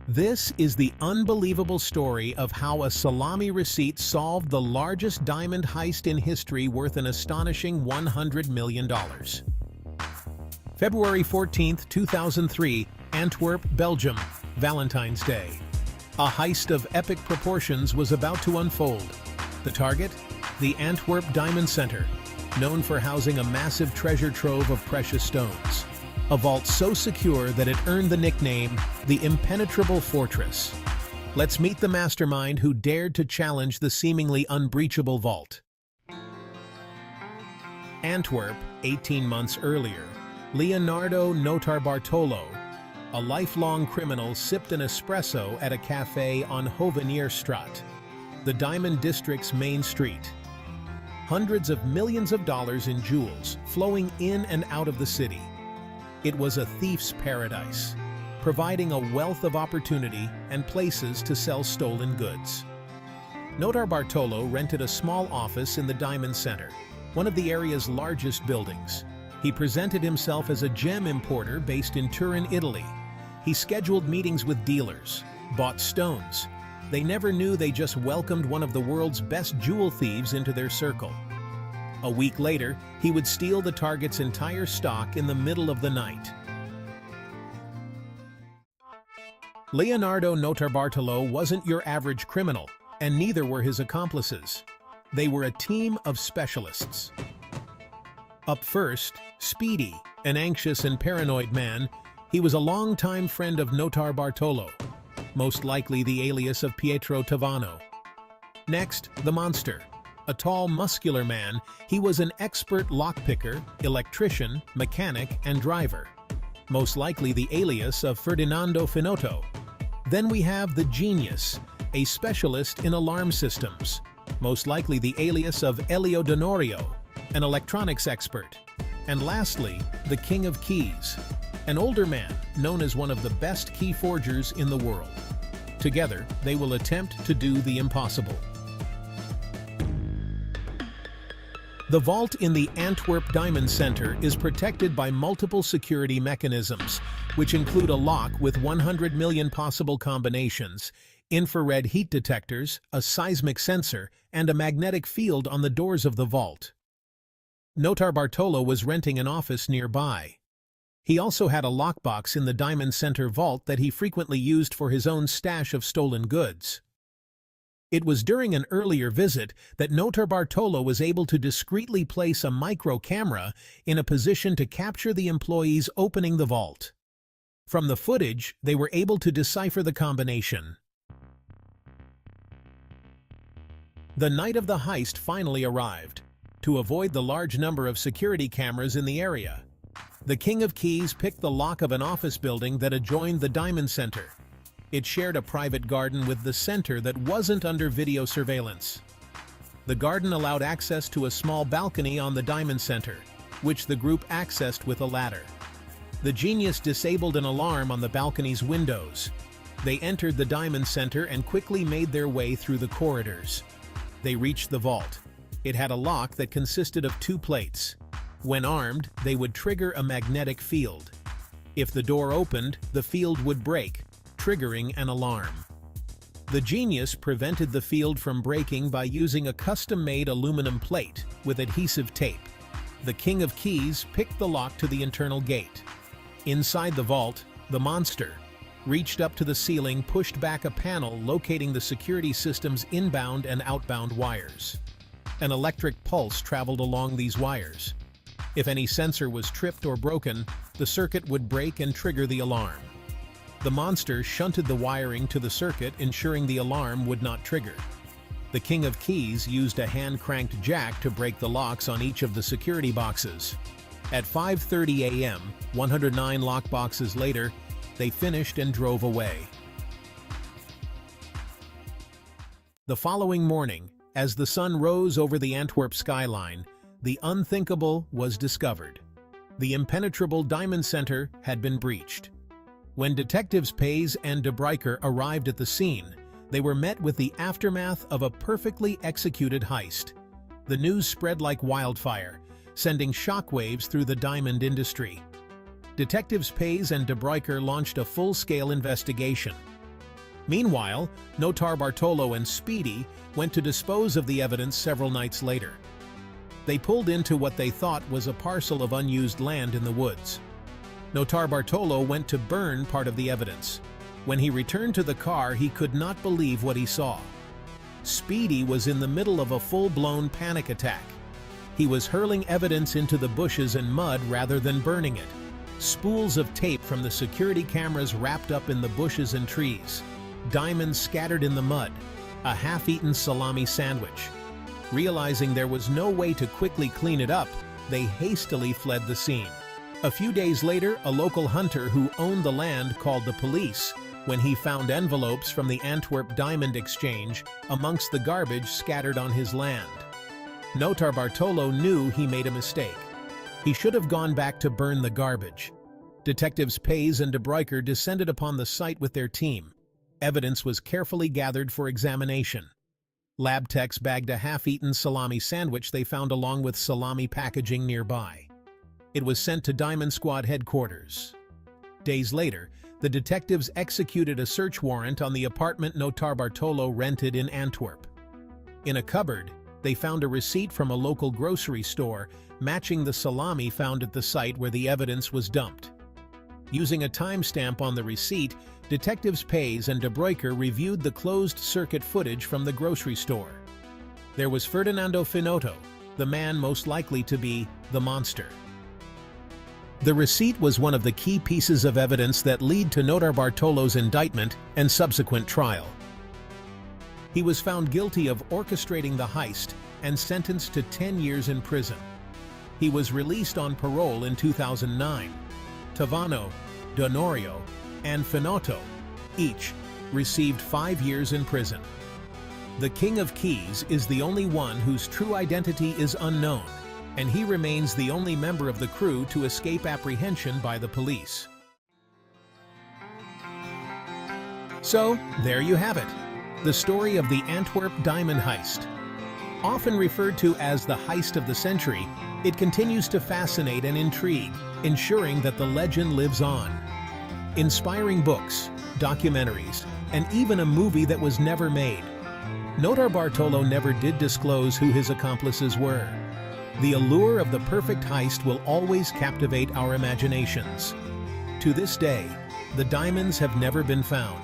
This is the unbelievable story of how a salami receipt solved the largest diamond heist in history worth an astonishing $100 million. February 14, 2003, Antwerp, Belgium, Valentine's Day. A heist of epic proportions was about to unfold. The target? The Antwerp Diamond Center, known for housing a massive treasure trove of precious stones. A vault so secure that it earned the nickname, the Impenetrable Fortress. Let's meet the mastermind who dared to challenge the seemingly unbreachable vault. Antwerp, 18 months earlier, Leonardo Notarbartolo, a lifelong criminal, sipped an espresso at a cafe on Hovenierstraat, the Diamond District's main street. Hundreds of millions of dollars in jewels flowing in and out of the city. It was a thief's paradise, providing a wealth of opportunity and places to sell stolen goods. Notarbartolo rented a small office in the Diamond Center, one of the area's largest buildings. He presented himself as a gem importer based in Turin, Italy. He scheduled meetings with dealers, bought stones. They never knew they just welcomed one of the world's best jewel thieves into their circle. A week later, he would steal the target's entire stock in the middle of the night. Leonardo Notarbartolo wasn't your average criminal, and neither were his accomplices. They were a team of specialists. Up first, Speedy, an anxious and paranoid man. He was a longtime friend of Notarbartolo, most likely the alias of Pietro Tavano. Next, the Monster. A tall, muscular man, he was an expert lockpicker, electrician, mechanic, and driver, most likely the alias of Ferdinando Finotto. Then we have the Genius, a specialist in alarm systems, most likely the alias of Elio Donorio, an electronics expert. And lastly, the King of Keys, an older man known as one of the best key forgers in the world. Together, they will attempt to do the impossible. The vault in the Antwerp Diamond Center is protected by multiple security mechanisms, which include a lock with 100 million possible combinations, infrared heat detectors, a seismic sensor, and a magnetic field on the doors of the vault. Notarbartolo was renting an office nearby. He also had a lockbox in the Diamond Center vault that he frequently used for his own stash of stolen goods. It was during an earlier visit that Notarbartolo was able to discreetly place a micro camera in a position to capture the employees opening the vault. From the footage, they were able to decipher the combination. The night of the heist finally arrived. To avoid the large number of security cameras in the area, the King of Keys picked the lock of an office building that adjoined the Diamond Center. It shared a private garden with the center that wasn't under video surveillance. The garden allowed access to a small balcony on the Diamond Center, which the group accessed with a ladder. The Genius disabled an alarm on the balcony's windows. They entered the Diamond Center and quickly made their way through the corridors. They reached the vault. It had a lock that consisted of 2 plates. When armed, they would trigger a magnetic field. If the door opened, the field would break, triggering an alarm. The Genius prevented the field from breaking by using a custom-made aluminum plate with adhesive tape. The King of Keys picked the lock to the internal gate. Inside the vault, the Monster reached up to the ceiling, pushed back a panel locating the security system's inbound and outbound wires. An electric pulse traveled along these wires. If any sensor was tripped or broken, the circuit would break and trigger the alarm. The Monster shunted the wiring to the circuit, ensuring the alarm would not trigger. The King of Keys used a hand-cranked jack to break the locks on each of the security boxes. At 5:30 a.m., 109 lockboxes later, they finished and drove away. The following morning, as the sun rose over the Antwerp skyline, the unthinkable was discovered. The impenetrable Diamond Center had been breached. When detectives Pays and De Breiker arrived at the scene, they were met with the aftermath of a perfectly executed heist. The news spread like wildfire, sending shockwaves through the diamond industry. Detectives Pays and De Breiker launched a full-scale investigation. Meanwhile, Notarbartolo and Speedy went to dispose of the evidence several nights later. They pulled into what they thought was a parcel of unused land in the woods. Notarbartolo went to burn part of the evidence. When he returned to the car, he could not believe what he saw. Speedy was in the middle of a full-blown panic attack. He was hurling evidence into the bushes and mud rather than burning it. Spools of tape from the security cameras wrapped up in the bushes and trees. Diamonds scattered in the mud. A half-eaten salami sandwich. Realizing there was no way to quickly clean it up, they hastily fled the scene. A few days later, a local hunter who owned the land called the police when he found envelopes from the Antwerp Diamond Exchange amongst the garbage scattered on his land. Notarbartolo knew he made a mistake. He should have gone back to burn the garbage. Detectives Pays and De Bruyker descended upon the site with their team. Evidence was carefully gathered for examination. Lab techs bagged a half-eaten salami sandwich they found along with salami packaging nearby. It was sent to Diamond Squad headquarters. Days later, the detectives executed a search warrant on the apartment Notarbartolo rented in Antwerp. In a cupboard, they found a receipt from a local grocery store matching the salami found at the site where the evidence was dumped. Using a timestamp on the receipt, Detectives Pays and De Bruyker reviewed the closed-circuit footage from the grocery store. There was Ferdinando Finotto, the man most likely to be the monster. The receipt was one of the key pieces of evidence that lead to Notarbartolo's indictment and subsequent trial. He was found guilty of orchestrating the heist and sentenced to 10 years in prison. He was released on parole in 2009. Tavano, Donorio, and Finotto, each, received 5 years in prison. The King of Keys is the only one whose true identity is unknown, and he remains the only member of the crew to escape apprehension by the police. So, there you have it, the story of the Antwerp diamond heist. Often referred to as the heist of the century, it continues to fascinate and intrigue, ensuring that the legend lives on. Inspiring books, documentaries, and even a movie that was never made. Notarbartolo never did disclose who his accomplices were. The allure of the perfect heist will always captivate our imaginations. To this day, the diamonds have never been found.